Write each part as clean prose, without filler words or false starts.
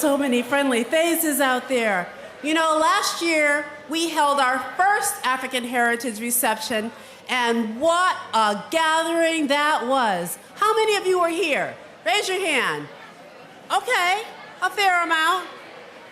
so many friendly faces out there. You know, last year we held our first African Heritage reception, and what a gathering that was. How many of you were here? Raise your hand. Okay, a fair amount.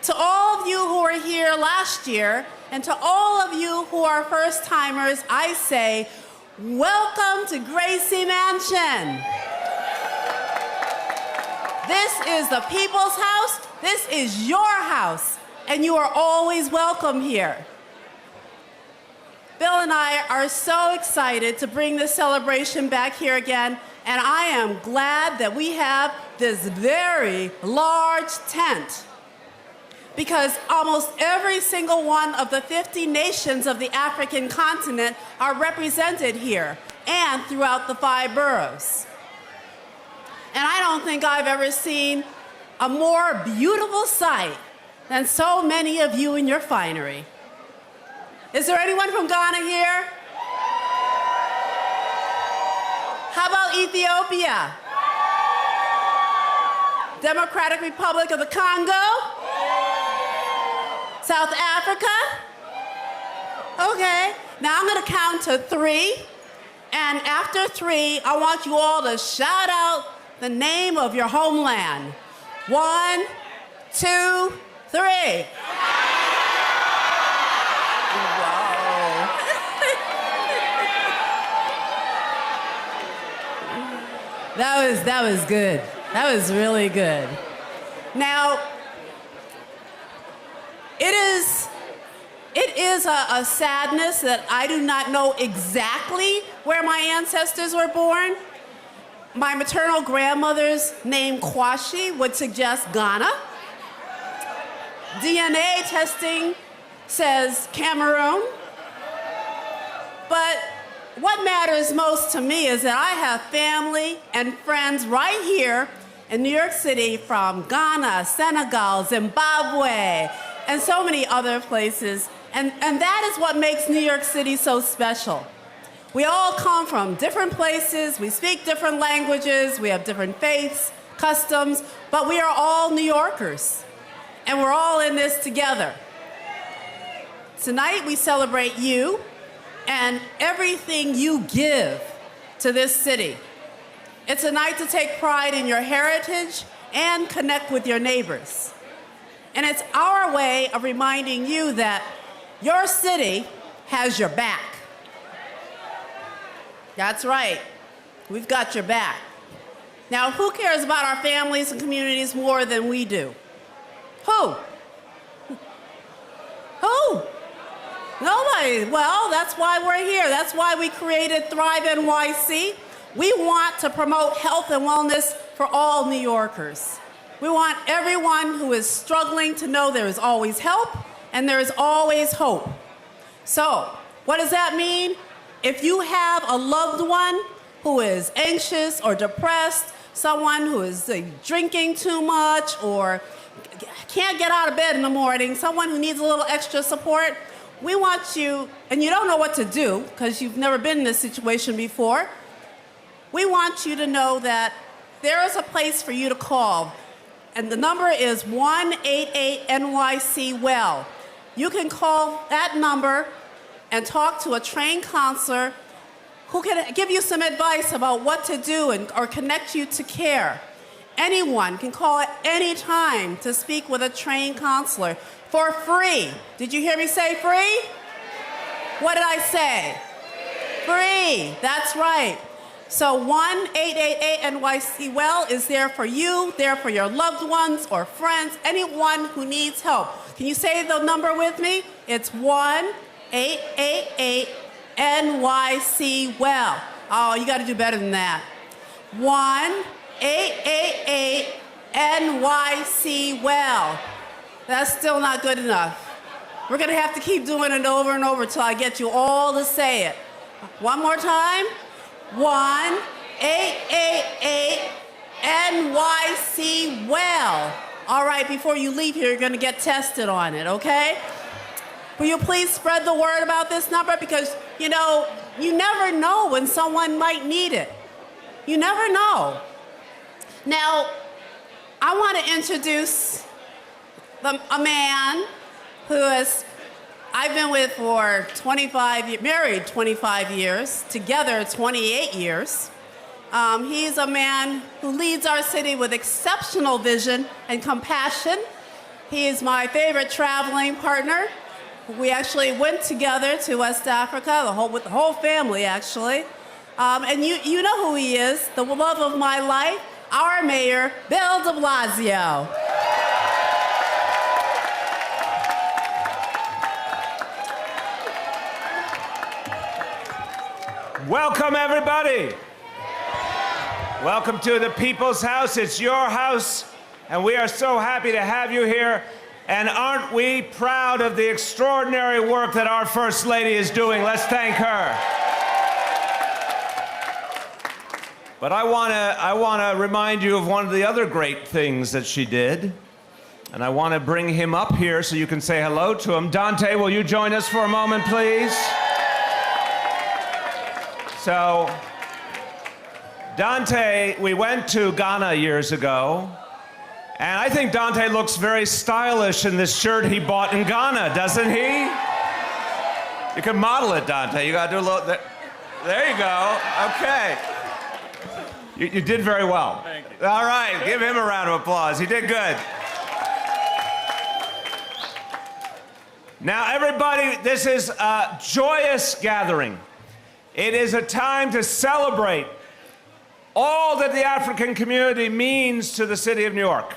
To all of you who were here last year, and to all of you who are first-timers, I say, welcome to Gracie Mansion. This is the people's house. This is your house, and you are always welcome here. Bill and I are so excited to bring this celebration back here again, and I am glad that we have this very large tent, because almost every single one of the 50 nations of the African continent are represented here and throughout the 5 boroughs. And I don't think I've ever seen a more beautiful sight than so many of you in your finery. Is there anyone from Ghana here? How about Ethiopia? Democratic Republic of the Congo? South Africa? Okay, now I'm gonna count to 3, and after 3, I want you all to shout out the name of your homeland. 1, 2, 3. Wow. That was good. That was really good. Now, it is a sadness that I do not know exactly where my ancestors were born. My maternal grandmother's name, Kwashi, would suggest Ghana. DNA testing says Cameroon. But what matters most to me is that I have family and friends right here in New York City from Ghana, Senegal, Zimbabwe, and so many other places. And that is what makes New York City so special. We all come from different places, we speak different languages, we have different faiths, customs, but we are all New Yorkers, and we're all in this together. Tonight we celebrate you and everything you give to this city. It's a night to take pride in your heritage and connect with your neighbors. And it's our way of reminding you that your city has your back. That's right, we've got your back. Now, who cares about our families and communities more than we do? Who? Who? Nobody. Well, that's why we're here. That's why we created Thrive NYC. We want to promote health and wellness for all New Yorkers. We want everyone who is struggling to know there is always help and there is always hope. So, what does that mean? If you have a loved one who is anxious or depressed, someone who is drinking too much or can't get out of bed in the morning, someone who needs a little extra support, we want you, and you don't know what to do because you've never been in this situation before, we want you to know that there is a place for you to call, and the number is 188-NYC-WELL. You can call that number and talk to a trained counselor who can give you some advice about what to do or connect you to care. Anyone can call at any time to speak with a trained counselor for free. Did you hear me say free? What did I say? Free, that's right. So 1-888-NYC-WELL is there for you, there for your loved ones or friends, anyone who needs help. Can you say the number with me? It's 1-888-NYC-WELL. Oh, you got to do better than that. 1-888-NYC-WELL. That's still not good enough. We're going to have to keep doing it over and over till I get you all to say it. One more time. 1-888-NYC-WELL. All right, before you leave here, you're going to get tested on it, okay? Will you please spread the word about this number? Because, you know, you never know when someone might need it. You never know. Now, I want to introduce a man I've been with for 25 years, married 25 years, together 28 years. He's a man who leads our city with exceptional vision and compassion. He is my favorite traveling partner. We actually went together to West Africa, with the whole family, actually. And you know who he is, the love of my life, our mayor, Bill de Blasio. Welcome, everybody. Welcome to the People's House. It's your house, and we are so happy to have you here. And aren't we proud of the extraordinary work that our First Lady is doing? Let's thank her. But I want to remind you of one of the other great things that she did. And I want to bring him up here so you can say hello to him. Dante, will you join us for a moment, please? So, Dante, we went to Ghana years ago, and I think Dante looks very stylish in this shirt he bought in Ghana, doesn't he? You can model it, Dante. You gotta do a little, there you go, okay. You did very well. Thank you. All right, give him a round of applause. He did good. Now, everybody, this is a joyous gathering. It is a time to celebrate all that the African community means to the city of New York.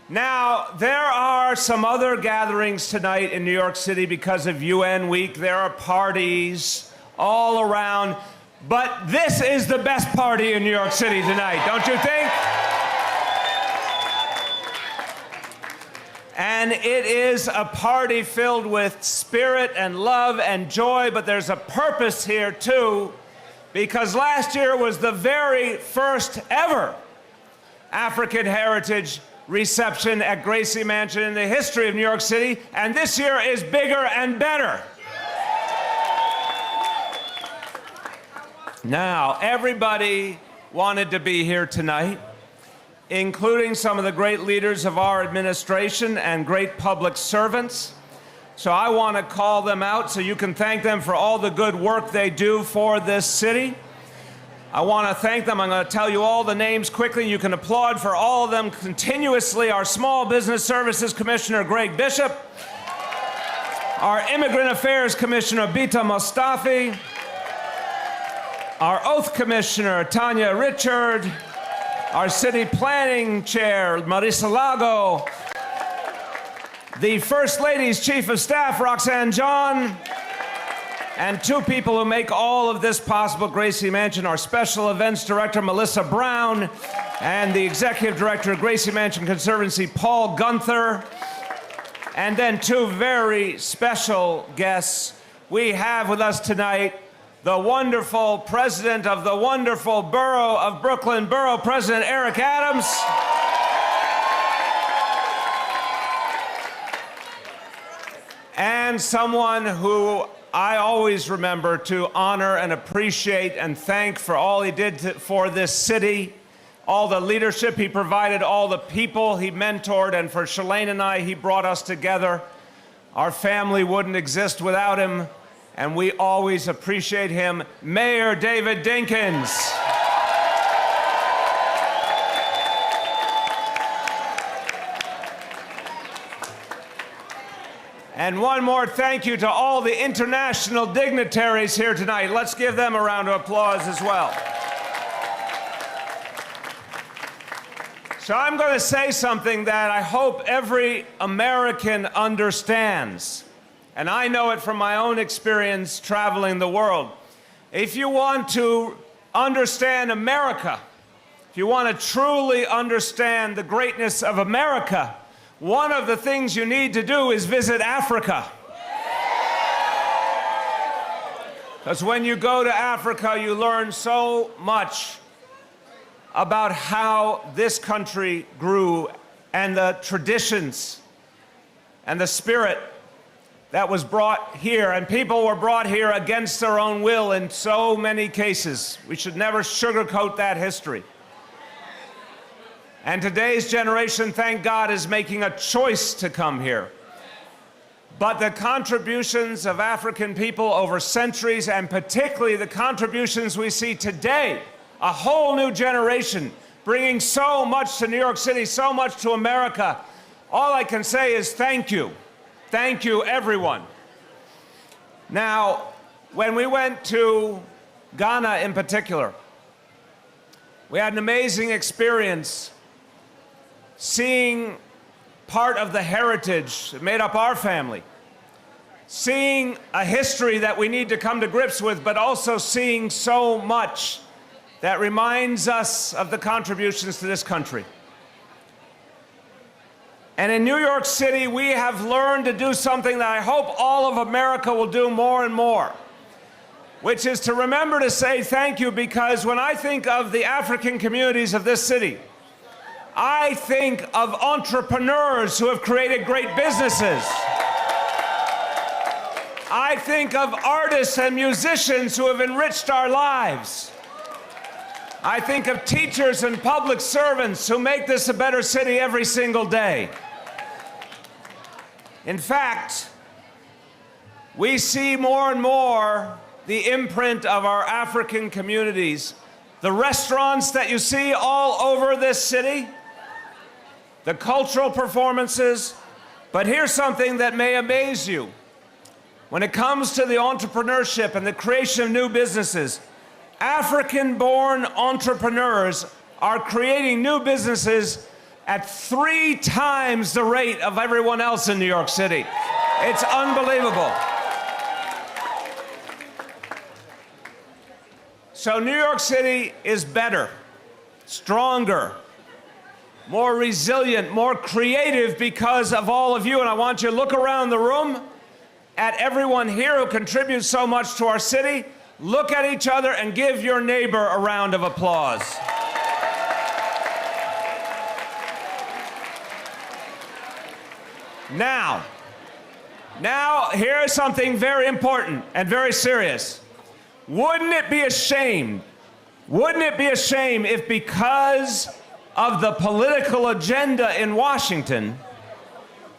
Now, there are some other gatherings tonight in New York City because of UN Week. There are parties all around. But this is the best party in New York City tonight, don't you think? And it is a party filled with spirit and love and joy, but there's a purpose here too, because last year was the very first ever African Heritage reception at Gracie Mansion in the history of New York City, and this year is bigger and better. Now, everybody wanted to be here tonight, including some of the great leaders of our administration and great public servants. So I want to call them out so you can thank them for all the good work they do for this city. I want to thank them. I'm going to tell you all the names quickly. You can applaud for all of them continuously. Our Small Business Services Commissioner, Greg Bishop. Our Immigrant Affairs Commissioner, Bita Mostafi. Our Oath Commissioner, Tanya Richard. Our City Planning Chair, Marisa Lago. The First Lady's Chief of Staff, Roxanne John. And two people who make all of this possible, Gracie Mansion, our Special Events Director, Melissa Brown, and the Executive Director of Gracie Mansion Conservancy, Paul Gunther. And then two very special guests. We have with us tonight the wonderful president of the wonderful borough of Brooklyn, Borough President Eric Adams. And someone who I always remember to honor and appreciate and thank for all he did for this city, all the leadership he provided, all the people he mentored, and for Shalane and I, he brought us together. Our family wouldn't exist without him, and we always appreciate him, Mayor David Dinkins. And one more thank you to all the international dignitaries here tonight. Let's give them a round of applause as well. So I'm going to say something that I hope every American understands. And I know it from my own experience traveling the world. If you want to understand America, if you want to truly understand the greatness of America, one of the things you need to do is visit Africa. Because when you go to Africa, you learn so much about how this country grew and the traditions and the spirit that was brought here, and people were brought here against their own will in so many cases. We should never sugarcoat that history. And today's generation, thank God, is making a choice to come here. But the contributions of African people over centuries, and particularly the contributions we see today, a whole new generation bringing so much to New York City, so much to America, all I can say is thank you. Thank you, everyone. Now, when we went to Ghana in particular, we had an amazing experience seeing part of the heritage that made up our family, seeing a history that we need to come to grips with, but also seeing so much that reminds us of the contributions to this country. And in New York City, we have learned to do something that I hope all of America will do more and more, which is to remember to say thank you, because when I think of the African communities of this city, I think of entrepreneurs who have created great businesses. I think of artists and musicians who have enriched our lives. I think of teachers and public servants who make this a better city every single day. In fact, we see more and more the imprint of our African communities. The restaurants that you see all over this city, the cultural performances, but here's something that may amaze you. When it comes to the entrepreneurship and the creation of new businesses, African-born entrepreneurs are creating new businesses at 3 times the rate of everyone else in New York City. It's unbelievable. So New York City is better, stronger, more resilient, more creative because of all of you. And I want you to look around the room at everyone here who contributes so much to our city. Look at each other and give your neighbor a round of applause. Now, here's something very important and very serious. Wouldn't it be a shame if, because of the political agenda in Washington,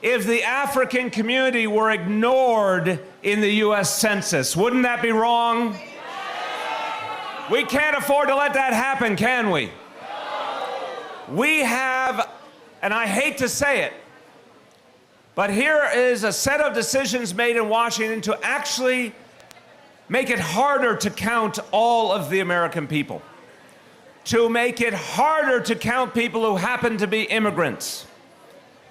if the African community were ignored in the U.S. Census? Wouldn't that be wrong? We can't afford to let that happen, can we? We have, and I hate to say it, but here is a set of decisions made in Washington to actually make it harder to count all of the American people, to make it harder to count people who happen to be immigrants,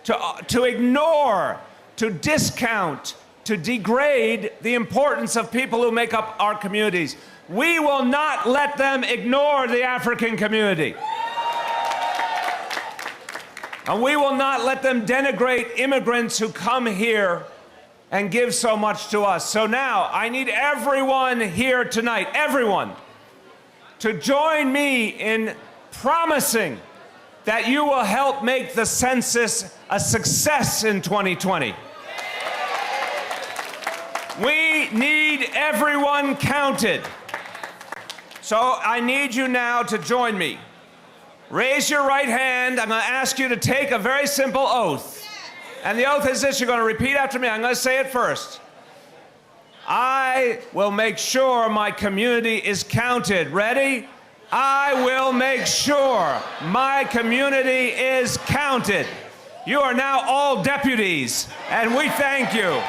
to ignore, to discount, to degrade the importance of people who make up our communities. We will not let them ignore the African community. And we will not let them denigrate immigrants who come here and give so much to us. So now, I need everyone here tonight, everyone, to join me in promising that you will help make the census a success in 2020. We need everyone counted. So I need you now to join me. Raise your right hand. I'm going to ask you to take a very simple oath. And the oath is this. You're going to repeat after me. I'm going to say it first. I will make sure my community is counted. Ready? I will make sure my community is counted. You are now all deputies, and we thank you.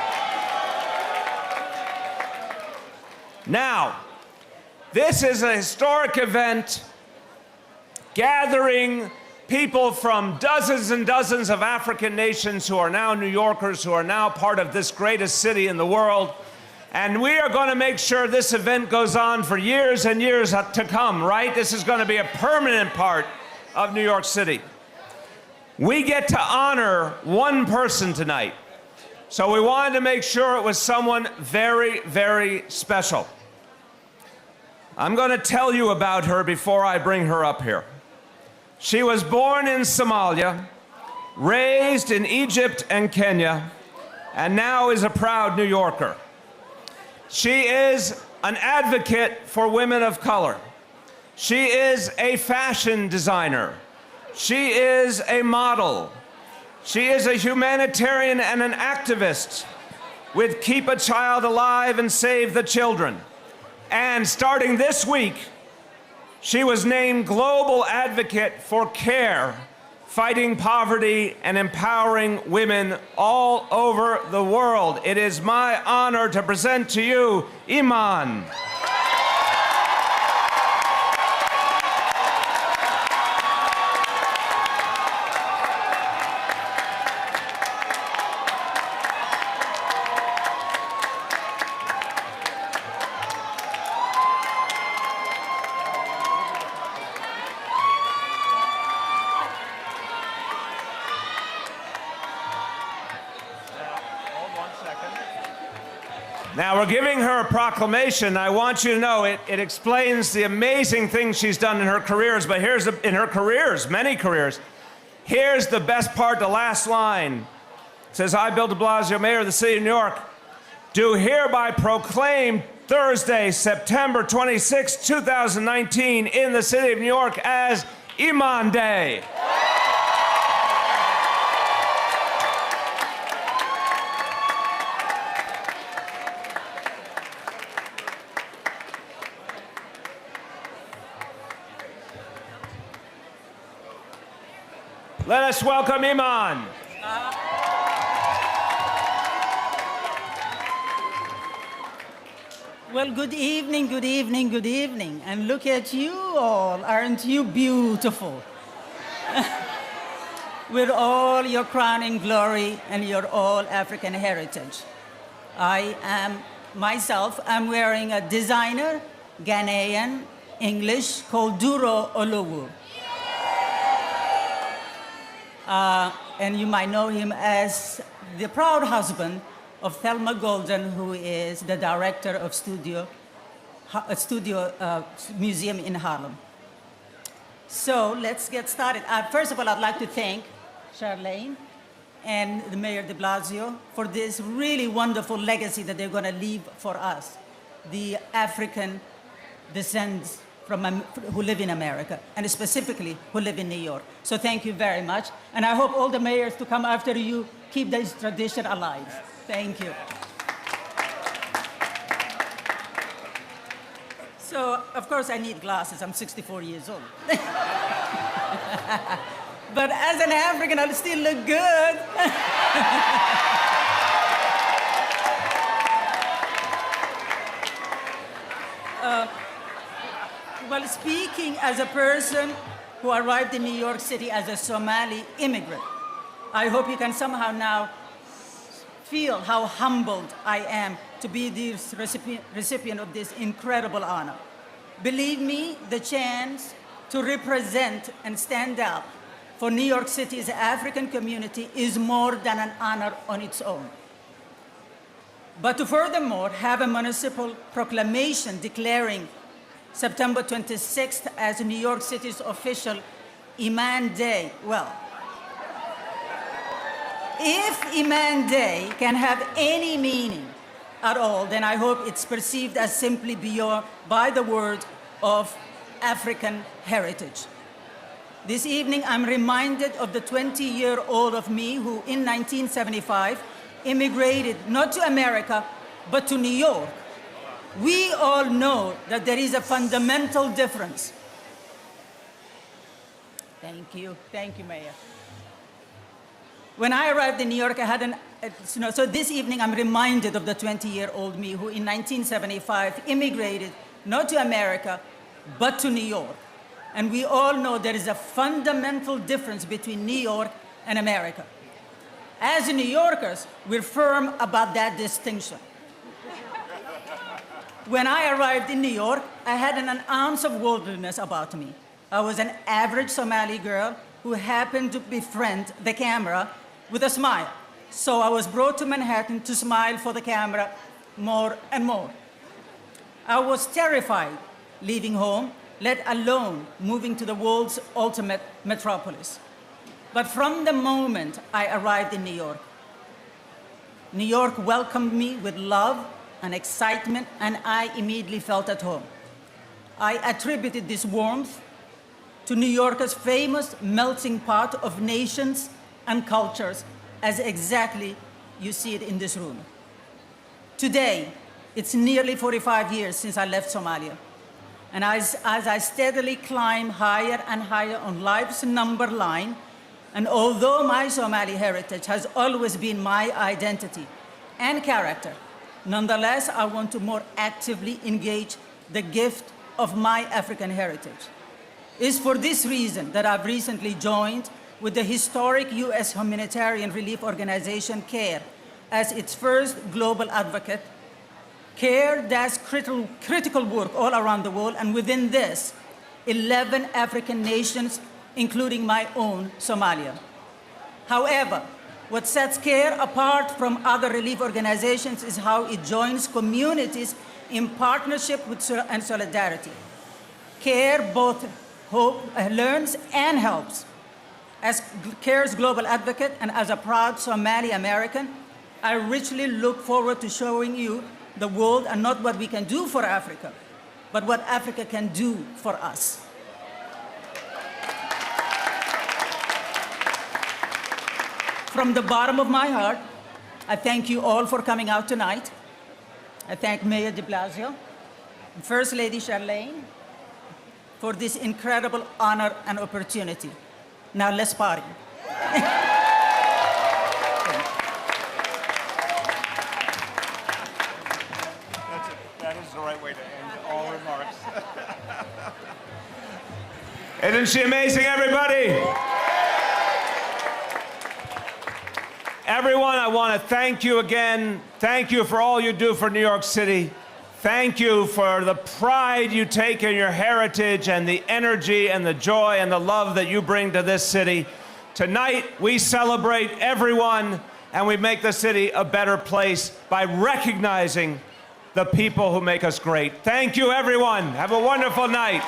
Now, this is a historic event gathering people from dozens and dozens of African nations who are now New Yorkers, who are now part of this greatest city in the world. And we are going to make sure this event goes on for years and years to come, right? This is going to be a permanent part of New York City. We get to honor one person tonight. So we wanted to make sure it was someone very, very special. I'm going to tell you about her before I bring her up here. She was born in Somalia, raised in Egypt and Kenya, and now is a proud New Yorker. She is an advocate for women of color. She is a fashion designer. She is a model. She is a humanitarian and an activist with Keep a Child Alive and Save the Children. And starting this week, she was named Global Advocate for Care, fighting poverty and empowering women all over the world. It is my honor to present to you Iman. Now, we're giving her a proclamation. I want you to know it explains the amazing things she's done in her careers, but here's in her careers, many careers. Here's the best part, the last line. It says, I, Bill de Blasio, Mayor of the City of New York, do hereby proclaim Thursday, September 26, 2019, in the City of New York as Iman Day. Let us welcome Iman. Well, good evening, good evening, good evening. And look at you all. Aren't you beautiful? With all your crowning glory and your all African heritage. I am myself, I'm wearing a designer, Ghanaian, English, called Duro Olowu. And you might know him as the proud husband of Thelma Golden, who is the director of Museum in Harlem. So let's get started. First of all, I'd like to thank Charlene and the Mayor de Blasio for this really wonderful legacy that they're going to leave for us, the African descendants who live in America, and specifically who live in New York. So thank you very much. And I hope all the mayors to come after you keep this tradition alive. Thank you. So, of course, I need glasses. I'm 64 years old. But as an African, I still look good. Well, speaking as a person who arrived in New York City as a Somali immigrant, I hope you can somehow now feel how humbled I am to be the recipient of this incredible honor. Believe me, the chance to represent and stand up for New York City's African community is more than an honor on its own. But to furthermore have a municipal proclamation declaring September 26th as New York City's official Iman Day, well, if Iman Day can have any meaning at all, then I hope it's perceived as simply by the word of African heritage. This evening, I'm reminded of the 20-year-old of me who, in 1975, immigrated not to America, but to New York. We all know that there is a fundamental difference. Thank you, Mayor. When I arrived in New York, I had so this evening I'm reminded of the 20-year-old me who in 1975 immigrated not to America, but to New York. And we all know there is a fundamental difference between New York and America. As New Yorkers, we're firm about that distinction. When I arrived in New York, I had an ounce of worldliness about me. I was an average Somali girl who happened to befriend the camera with a smile. So I was brought to Manhattan to smile for the camera more and more. I was terrified leaving home, let alone moving to the world's ultimate metropolis. But from the moment I arrived in New York welcomed me with love and excitement, and I immediately felt at home. I attributed this warmth to New York's famous melting pot of nations and cultures, as exactly you see it in this room. Today, it's nearly 45 years since I left Somalia. And as I steadily climb higher and higher on life's number line, and although my Somali heritage has always been my identity and character, nonetheless, I want to more actively engage the gift of my African heritage. It's for this reason that I've recently joined with the historic U.S. humanitarian relief organization CARE as its first global advocate. CARE does critical work all around the world, and within this, 11 African nations, including my own, Somalia. However, what sets CARE apart from other relief organizations is how it joins communities in partnership and solidarity. CARE both learns and helps. As CARE's global advocate and as a proud Somali American, I richly look forward to showing you the world, and not what we can do for Africa, but what Africa can do for us. From the bottom of my heart, I thank you all for coming out tonight. I thank Mayor de Blasio and First Lady Charlene for this incredible honor and opportunity. Now let's party. That is the right way to end all remarks. Isn't she amazing, everybody? Everyone, I want to thank you again. Thank you for all you do for New York City. Thank you for the pride you take in your heritage and the energy and the joy and the love that you bring to this city. Tonight, we celebrate everyone and we make the city a better place by recognizing the people who make us great. Thank you, everyone. Have a wonderful night.